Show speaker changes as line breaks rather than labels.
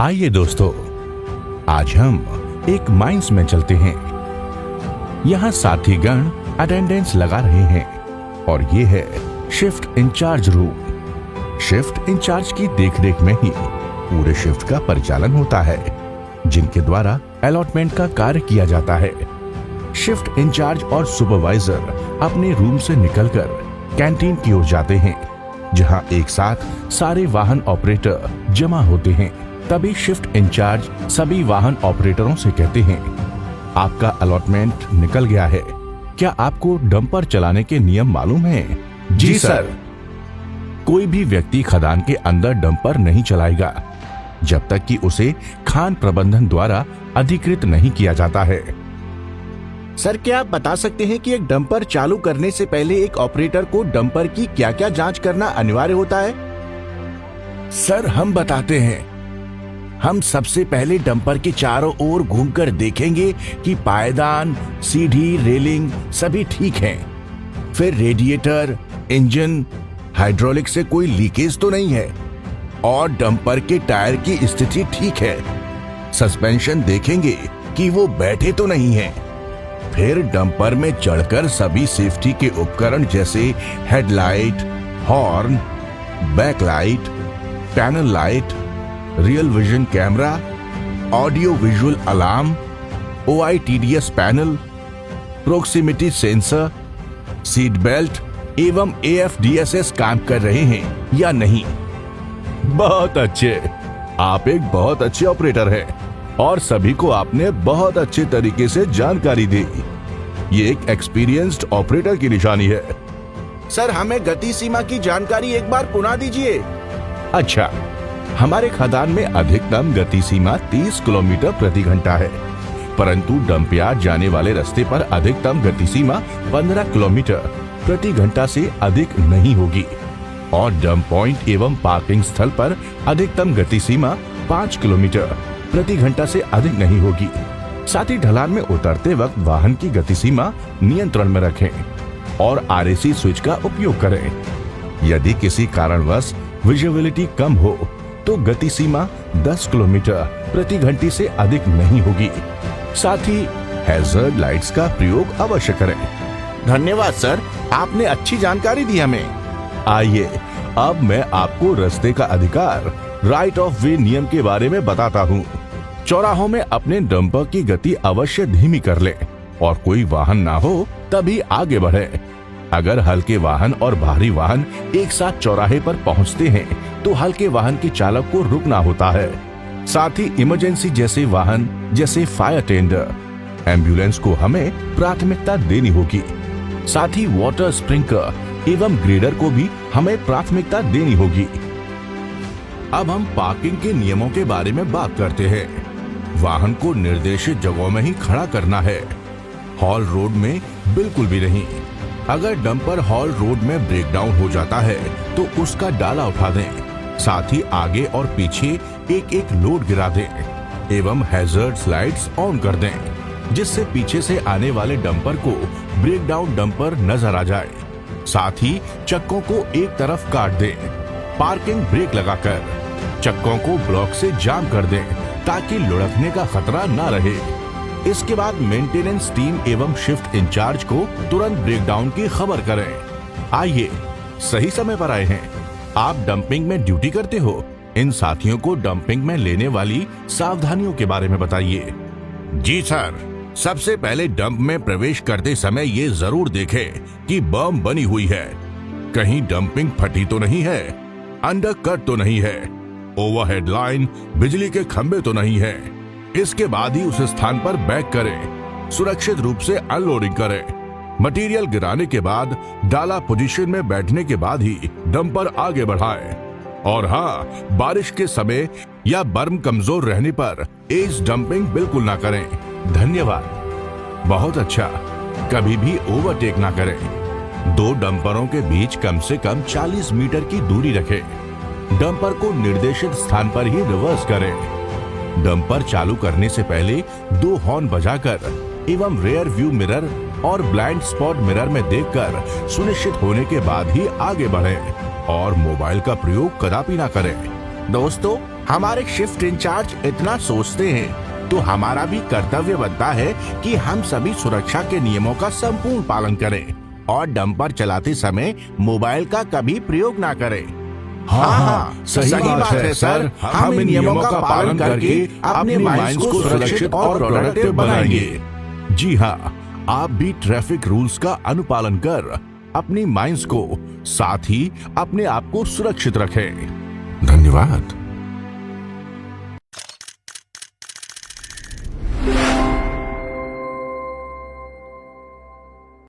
आइए दोस्तों, आज हम एक माइंस में चलते हैं। यहाँ साथीगण अटेंडेंस लगा रहे हैं और ये है shift in charge room. Shift in charge की देखरेख में ही पूरे शिफ्ट का परिचालन होता है, जिनके द्वारा अलॉटमेंट का कार्य किया जाता है। शिफ्ट इंचार्ज और सुपरवाइजर अपने रूम से निकलकर कैंटीन की ओर जाते हैं, जहां एक साथ सारे वाहन ऑपरेटर जमा होते हैं। तभी शिफ्ट इंचार्ज सभी वाहन ऑपरेटरों से कहते हैं, आपका अलॉटमेंट निकल गया है। क्या आपको डंपर चलाने के नियम मालूम हैं?
जी सर।
कोई भी व्यक्ति खदान के अंदर डंपर नहीं चलाएगा जब तक कि उसे खान प्रबंधन द्वारा अधिकृत नहीं किया जाता है।
सर, क्या आप बता सकते हैं कि एक डंपर चालू करने से पहले एक ऑपरेटर को डंपर की क्या क्या जांच करना अनिवार्य होता है?
सर, हम बताते हैं। हम सबसे पहले डंपर के चारों ओर घूमकर देखेंगे कि पायदान, सीढ़ी, रेलिंग सभी ठीक हैं। फिर रेडिएटर, इंजन, हाइड्रोलिक से कोई लीकेज तो नहीं है और डंपर के टायर की स्थिति ठीक है। सस्पेंशन देखेंगे कि वो बैठे तो नहीं है। फिर डंपर में चढ़कर सभी सेफ्टी के उपकरण जैसे headlight, horn, backlight, panel light, real vision camera, audio visual alarm, OITDS panel, proximity sensor, seat belt एवं AFDSS काम कर रहे हैं या नहीं। बहुत अच्छे, आप एक बहुत अच्छे ऑपरेटर हैं और सभी को आपने बहुत अच्छे तरीके से जानकारी दी। ये एक एक्सपीरियंस्ड ऑपरेटर की निशानी है।
सर, हमें गति सीमा की जानकारी एक बार पुनः दीजिए।
अच्छा, हमारे खदान में अधिकतम गति सीमा 30 किलोमीटर प्रति घंटा है, परंतु डंपयार्ड जाने वाले रास्ते पर अधिकतम गति सीमा 15 किलोमीटर प्रति घंटा से अधिक नहीं होगी और डंप पॉइंट एवं पार्किंग स्थल पर अधिकतम गति सीमा 5 किलोमीटर प्रति घंटा से अधिक नहीं होगी। साथ ही ढलान में उतरते वक्त वाहन की गति सीमा नियंत्रण में रखें और RAC स्विच का उपयोग करें। यदि किसी कारणवश विजिबिलिटी कम हो तो गति सीमा 10 किलोमीटर प्रति घंटे से अधिक नहीं होगी। साथ ही हैजर्ड लाइट्स का प्रयोग अवश्य करें।
धन्यवाद सर, आपने अच्छी जानकारी दी हमें।
आइए, अब मैं आपको रास्ते का अधिकार, राइट ऑफ वे नियम के बारे में बताता हूँ। चौराहों में अपने डंपर की गति अवश्य धीमी कर लें और कोई वाहन ना हो तभी आगे बढ़े। अगर हल्के वाहन और भारी वाहन एक साथ चौराहे पर पहुंचते हैं तो हल्के वाहन के चालक को रुकना होता है। साथ ही इमरजेंसी जैसे वाहन जैसे फायर टेंडर, एम्बुलेंस को हमें प्राथमिकता देनी होगी। साथ ही वाटर स्प्रिंकलर एवं ग्रेडर को भी हमें प्राथमिकता देनी होगी। अब हम पार्किंग के नियमों के बारे में बात करते हैं। वाहन को निर्देशित जगहों में ही खड़ा करना है, हॉल रोड में बिल्कुल भी नहीं। अगर डंपर हॉल रोड में ब्रेकडाउन हो जाता है तो उसका डाला उठा दें। साथ ही आगे और पीछे एक एक लोड गिरा दें एवं हैजर्ड स्लाइड्स ऑन कर दें, जिससे पीछे से आने वाले डंपर को ब्रेकडाउन डंपर नजर आ जाए। साथ ही चक्कों को एक तरफ काट दें। पार्किंग ब्रेक लगाकर चक्कों को ब्लॉक से जाम कर दें ताकि लुढ़कने का खतरा ना रहे। इसके बाद मेंटेनेंस टीम एवं शिफ्ट इंचार्ज को तुरंत ब्रेकडाउन की खबर करें। आइए, सही समय पर आए हैं। आप डंपिंग में ड्यूटी करते हो, इन साथियों को डंपिंग में लेने वाली सावधानियों के बारे में बताइए।
जी सर, सबसे पहले डंप में प्रवेश करते समय ये जरूर देखें कि बम बनी हुई है, कहीं डंपिंग फटी तो नहीं है, अंडरकट तो नहीं है, ओवरहेड लाइन, बिजली के खंभे तो नहीं है। इसके बाद ही उस स्थान पर बैक करें। सुरक्षित रूप से अनलोडिंग करें। मटेरियल गिराने के बाद डाला पोजीशन में बैठने के बाद ही डंपर आगे बढ़ाएं। और हाँ, बारिश के समय या बर्म कमजोर रहने पर एज डंपिंग बिल्कुल ना करें। धन्यवाद। बहुत अच्छा। कभी भी ओवरटेक ना करें। दो डंपरों के बीच कम से कम 40 मीटर की दूरी रखें। डंपर को निर्देशित स्थान पर ही रिवर्स करें। डंपर चालू करने से पहले 2 हॉर्न बजाकर एवं रेयर व्यू मिरर और ब्लाइंड स्पॉट मिरर में देखकर सुनिश्चित होने के बाद ही आगे बढ़ें और मोबाइल का प्रयोग कदापि ना करें।
दोस्तों, हमारे शिफ्ट इंचार्ज इतना सोचते हैं तो हमारा भी कर्तव्य बनता है कि हम सभी सुरक्षा के नियमों का संपूर्ण पालन करें और डंपर चलाते समय मोबाइल का कभी प्रयोग ना करें। हाँ, सही बात है सर। हम इन नियमों का पालन करके अपने माइंड्स को सुरक्षित और प्रोडक्टिव बनाएंगे।
जी हाँ, आप भी ट्रैफिक रूल्स का अनुपालन कर अपनी माइंड्स को साथ ही अपने आप को सुरक्षित रखें।
धन्यवाद।